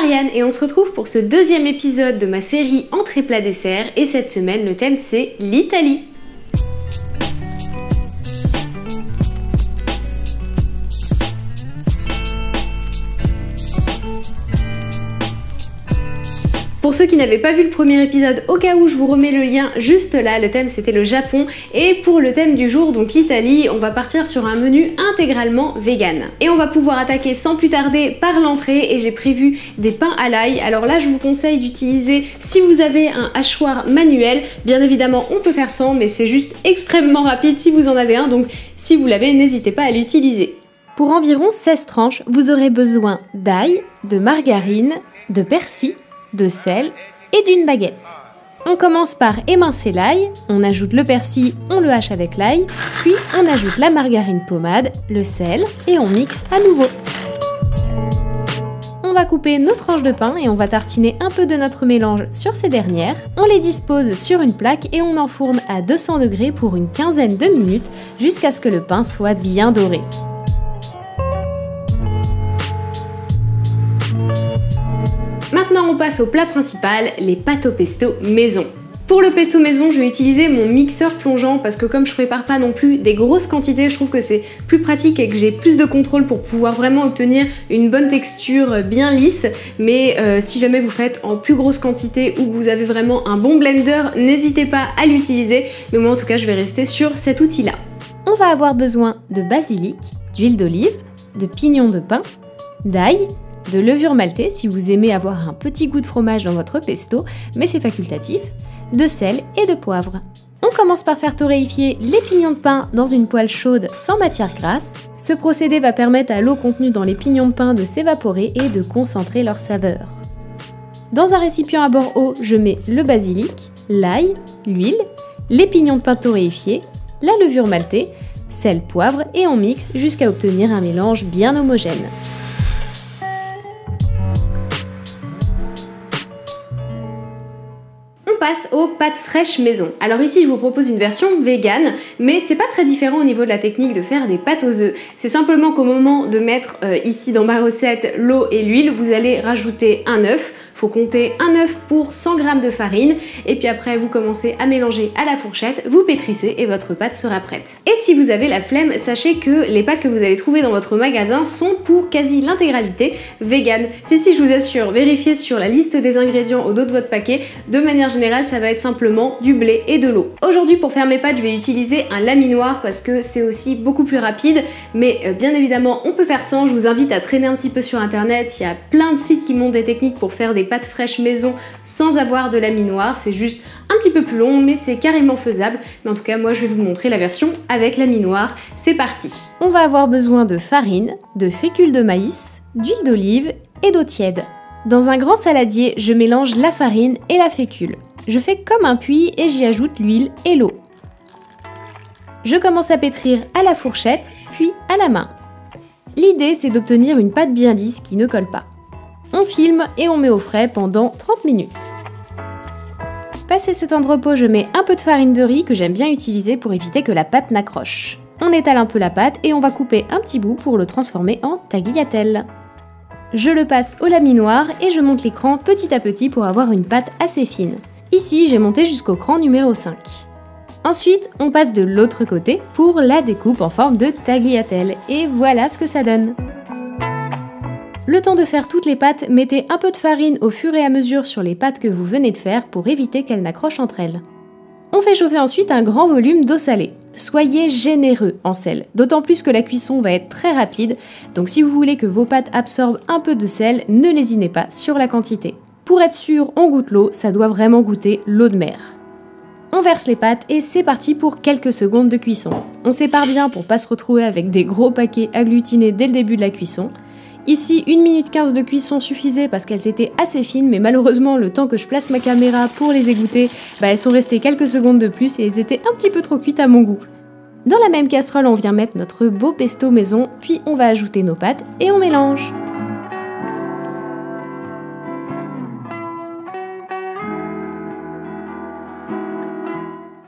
Marianne et on se retrouve pour ce deuxième épisode de ma série Entrée plat dessert et cette semaine le thème c'est l'Italie. Pour ceux qui n'avaient pas vu le premier épisode, au cas où je vous remets le lien juste là, le thème c'était le Japon et pour le thème du jour, donc l'Italie, on va partir sur un menu intégralement vegan. Et on va pouvoir attaquer sans plus tarder par l'entrée et j'ai prévu des pains à l'ail. Alors là je vous conseille d'utiliser, si vous avez un hachoir manuel, bien évidemment on peut faire sans mais c'est juste extrêmement rapide si vous en avez un, donc si vous l'avez n'hésitez pas à l'utiliser. Pour environ 16 tranches, vous aurez besoin d'ail, de margarine, de persil, de sel et d'une baguette. On commence par émincer l'ail, on ajoute le persil, on le hache avec l'ail, puis on ajoute la margarine pommade, le sel et on mixe à nouveau. On va couper nos tranches de pain et on va tartiner un peu de notre mélange sur ces dernières. On les dispose sur une plaque et on enfourne à 200 degrés pour une quinzaine de minutes jusqu'à ce que le pain soit bien doré. Maintenant on passe au plat principal, les pâtes au pesto maison. Pour le pesto maison, je vais utiliser mon mixeur plongeant parce que comme je prépare pas non plus des grosses quantités, je trouve que c'est plus pratique et que j'ai plus de contrôle pour pouvoir vraiment obtenir une bonne texture bien lisse. Mais si jamais vous faites en plus grosse quantité ou que vous avez vraiment un bon blender, n'hésitez pas à l'utiliser. Mais moi en tout cas, je vais rester sur cet outil-là. On va avoir besoin de basilic, d'huile d'olive, de pignons de pain, d'ail, de levure maltée si vous aimez avoir un petit goût de fromage dans votre pesto, mais c'est facultatif, de sel et de poivre. On commence par faire torréfier les pignons de pain dans une poêle chaude sans matière grasse. Ce procédé va permettre à l'eau contenue dans les pignons de pain de s'évaporer et de concentrer leur saveur. Dans un récipient à bord haut, je mets le basilic, l'ail, l'huile, les pignons de pain torréfiés, la levure maltée, sel, poivre et on mixe jusqu'à obtenir un mélange bien homogène. On passe aux pâtes fraîches maison. Alors ici je vous propose une version vegan, mais c'est pas très différent au niveau de la technique de faire des pâtes aux œufs. C'est simplement qu'au moment de mettre ici dans ma recette l'eau et l'huile, vous allez rajouter un œuf. Faut compter un œuf pour 100 g de farine et puis après vous commencez à mélanger à la fourchette, vous pétrissez et votre pâte sera prête. Et si vous avez la flemme, sachez que les pâtes que vous allez trouver dans votre magasin sont pour quasi l'intégralité vegan. Si je vous assure, vérifiez sur la liste des ingrédients au dos de votre paquet, de manière générale ça va être simplement du blé et de l'eau. Aujourd'hui pour faire mes pâtes je vais utiliser un laminoir parce que c'est aussi beaucoup plus rapide, mais bien évidemment on peut faire sans, je vous invite à traîner un petit peu sur internet, il y a plein de sites qui montrent des techniques pour faire des pâtes fraîches maison sans avoir de laminoir, c'est juste un petit peu plus long mais c'est carrément faisable, mais en tout cas moi je vais vous montrer la version avec laminoir, c'est parti. On va avoir besoin de farine, de fécule de maïs, d'huile d'olive et d'eau tiède. Dans un grand saladier, je mélange la farine et la fécule. Je fais comme un puits et j'y ajoute l'huile et l'eau. Je commence à pétrir à la fourchette, puis à la main. L'idée c'est d'obtenir une pâte bien lisse qui ne colle pas. On filme et on met au frais pendant 30 minutes. Passé ce temps de repos, je mets un peu de farine de riz que j'aime bien utiliser pour éviter que la pâte n'accroche. On étale un peu la pâte et on va couper un petit bout pour le transformer en tagliatelle. Je le passe au laminoir et je monte les crans petit à petit pour avoir une pâte assez fine. Ici, j'ai monté jusqu'au cran numéro 5. Ensuite, on passe de l'autre côté pour la découpe en forme de tagliatelle. Et voilà ce que ça donne. Le temps de faire toutes les pâtes, mettez un peu de farine au fur et à mesure sur les pâtes que vous venez de faire pour éviter qu'elles n'accrochent entre elles. On fait chauffer ensuite un grand volume d'eau salée. Soyez généreux en sel, d'autant plus que la cuisson va être très rapide, donc si vous voulez que vos pâtes absorbent un peu de sel, ne lésinez pas sur la quantité. Pour être sûr, on goûte l'eau, ça doit vraiment goûter l'eau de mer. On verse les pâtes et c'est parti pour quelques secondes de cuisson. On sépare bien pour pas se retrouver avec des gros paquets agglutinés dès le début de la cuisson. Ici, 1 minute 15 de cuisson suffisait parce qu'elles étaient assez fines, mais malheureusement, le temps que je place ma caméra pour les égoutter, elles sont restées quelques secondes de plus et elles étaient un petit peu trop cuites à mon goût. Dans la même casserole, on vient mettre notre beau pesto maison, puis on va ajouter nos pâtes et on mélange.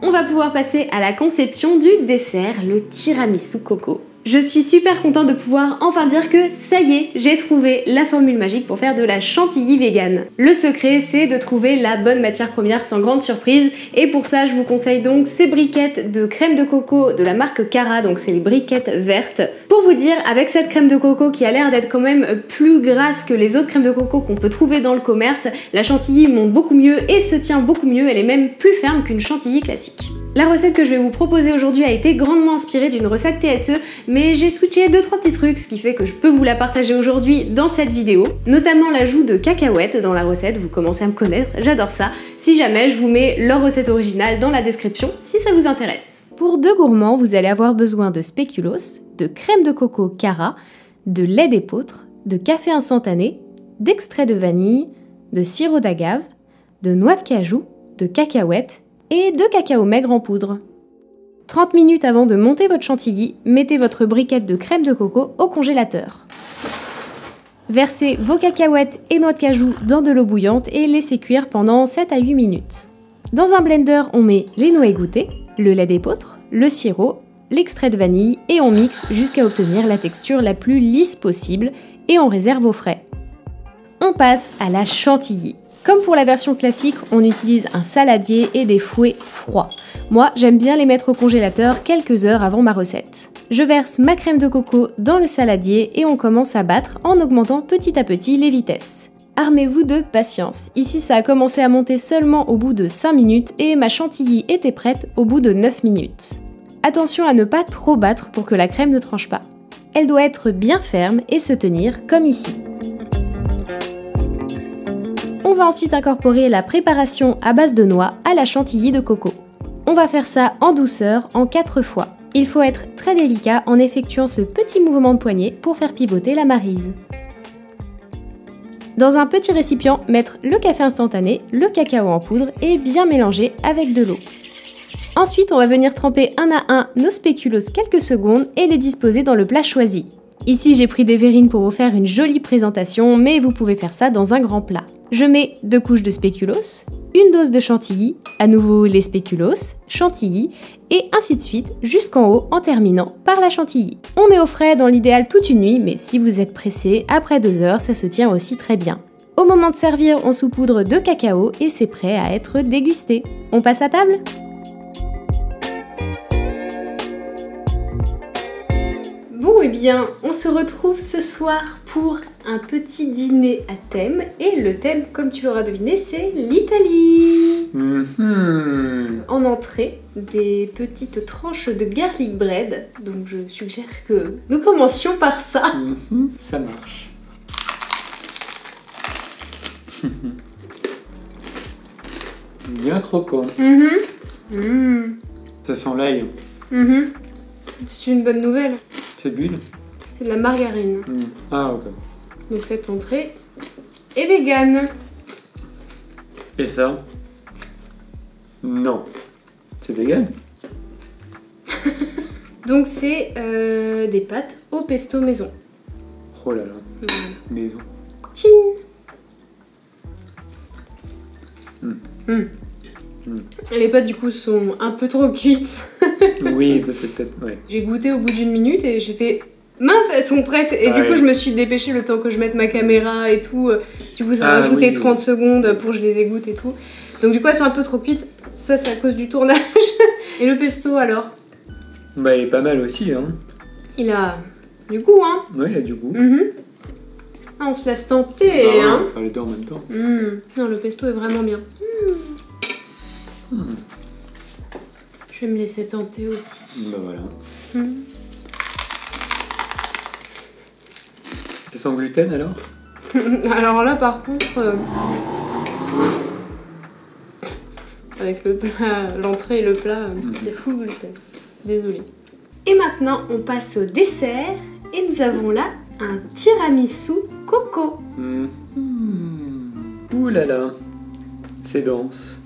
On va pouvoir passer à la conception du dessert, le tiramisu coco. Je suis super contente de pouvoir enfin dire que ça y est, j'ai trouvé la formule magique pour faire de la chantilly vegan. Le secret, c'est de trouver la bonne matière première sans grande surprise, et pour ça, je vous conseille donc ces briquettes de crème de coco de la marque Cara, donc c'est les briquettes vertes. Pour vous dire, avec cette crème de coco qui a l'air d'être quand même plus grasse que les autres crèmes de coco qu'on peut trouver dans le commerce, la chantilly monte beaucoup mieux et se tient beaucoup mieux, elle est même plus ferme qu'une chantilly classique. La recette que je vais vous proposer aujourd'hui a été grandement inspirée d'une recette TSE, mais j'ai switché 2-3 petits trucs, ce qui fait que je peux vous la partager aujourd'hui dans cette vidéo, notamment l'ajout de cacahuètes dans la recette, vous commencez à me connaître, j'adore ça. Si jamais, je vous mets leur recette originale dans la description si ça vous intéresse. Pour 2 gourmands, vous allez avoir besoin de spéculoos, de crème de coco Cara, de lait d'épeautre, de café instantané, d'extrait de vanille, de sirop d'agave, de noix de cajou, de cacahuètes et de cacao maigre en poudre. 30 minutes avant de monter votre chantilly, mettez votre briquette de crème de coco au congélateur. Versez vos cacahuètes et noix de cajou dans de l'eau bouillante et laissez cuire pendant 7 à 8 minutes. Dans un blender, on met les noix égouttées, le lait d'épeautre, le sirop, l'extrait de vanille et on mixe jusqu'à obtenir la texture la plus lisse possible et on réserve au frais. On passe à la chantilly. Comme pour la version classique, on utilise un saladier et des fouets froids. Moi, j'aime bien les mettre au congélateur quelques heures avant ma recette. Je verse ma crème de coco dans le saladier et on commence à battre en augmentant petit à petit les vitesses. Armez-vous de patience. Ici, ça a commencé à monter seulement au bout de 5 minutes et ma chantilly était prête au bout de 9 minutes. Attention à ne pas trop battre pour que la crème ne tranche pas. Elle doit être bien ferme et se tenir comme ici. On va ensuite incorporer la préparation à base de noix à la chantilly de coco. On va faire ça en douceur en 4 fois. Il faut être très délicat en effectuant ce petit mouvement de poignet pour faire pivoter la maryse. Dans un petit récipient, mettre le café instantané, le cacao en poudre et bien mélanger avec de l'eau. Ensuite, on va venir tremper un à un nos spéculoos quelques secondes et les disposer dans le plat choisi. Ici, j'ai pris des verrines pour vous faire une jolie présentation, mais vous pouvez faire ça dans un grand plat. Je mets 2 couches de spéculoos, une dose de chantilly, à nouveau les spéculoos, chantilly, et ainsi de suite jusqu'en haut en terminant par la chantilly. On met au frais dans l'idéal toute une nuit, mais si vous êtes pressé, après 2 heures, ça se tient aussi très bien. Au moment de servir, on saupoudre de cacao et c'est prêt à être dégusté. On passe à table ? Bon, eh bien, on se retrouve ce soir pour un petit dîner à thème. Et le thème, comme tu l'auras deviné, c'est l'Italie. En entrée, des petites tranches de garlic bread. Donc je suggère que nous commencions par ça. Ça marche. Bien croquant. Ça sent l'ail. C'est une bonne nouvelle. C'est de l'huile? C'est de la margarine. Ah, ok. Donc cette entrée est végane. Et ça? Non. C'est vegan? Donc c'est des pâtes au pesto maison. Oh là là. Voilà. Maison. Tching. Les pâtes du coup sont un peu trop cuites. Oui, c'est peut-être... Ouais. J'ai goûté au bout d'1 minute et j'ai fait mince, elles sont prêtes. Et du coup je me suis dépêchée le temps que je mette ma caméra et tout. Du coup ça a rajouté 30 secondes pour que je les égoutte et tout. Donc du coup elles sont un peu trop cuites. Ça c'est à cause du tournage. Et le pesto alors? Bah il est pas mal aussi hein. Il a du goût hein. Ouais il a du goût. Ah, on se laisse tenter hein. On va faire les deux en même temps. Non le pesto est vraiment bien. Je vais me laisser tenter aussi. Bah voilà. C'est sans gluten alors? Alors là par contre, avec le plat, l'entrée et le plat, c'est full gluten. Désolée. Et maintenant on passe au dessert et nous avons là un tiramisu coco. Ouh là là, c'est dense.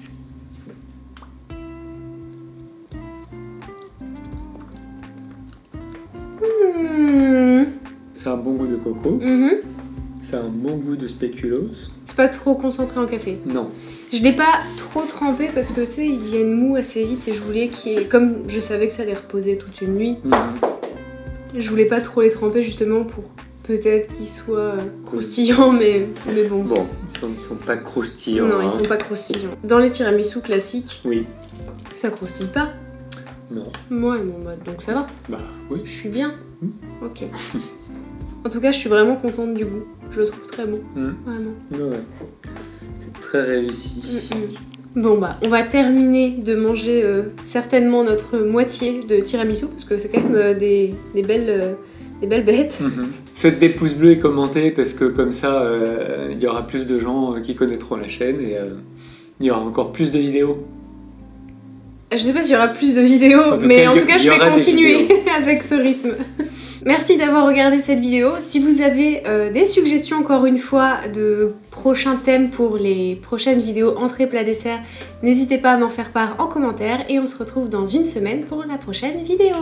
C'est un bon goût de coco. C'est un bon goût de spéculoos. C'est pas trop concentré en café. Non. Je l'ai pas trop trempé parce que tu sais, ils viennent mous assez vite et je voulais qu'il y ait... Comme je savais que ça allait reposer toute une nuit, Je voulais pas trop les tremper justement pour peut-être qu'ils soient croustillants, mais bon. Bon, ils sont pas croustillants. Non, ils sont pas croustillants. Dans les tiramisu classiques, oui. Ça croustille pas. Non. Ouais, bon bah donc ça va. Bah oui. Je suis bien. Ok. En tout cas, je suis vraiment contente du goût. Je le trouve très bon. Vraiment. Ouais. C'est très réussi. Bon bah, on va terminer de manger certainement notre moitié de tiramisu parce que c'est quand même des belles bêtes. Faites des pouces bleus et commentez parce que comme ça, il y aura plus de gens qui connaîtront la chaîne et il y aura encore plus de vidéos. Je sais pas s'il y aura plus de vidéos, mais en tout cas, je vais continuer avec ce rythme. Merci d'avoir regardé cette vidéo. Si vous avez des suggestions, encore une fois, de prochains thèmes pour les prochaines vidéos entrée plat dessert, n'hésitez pas à m'en faire part en commentaire et on se retrouve dans une semaine pour la prochaine vidéo.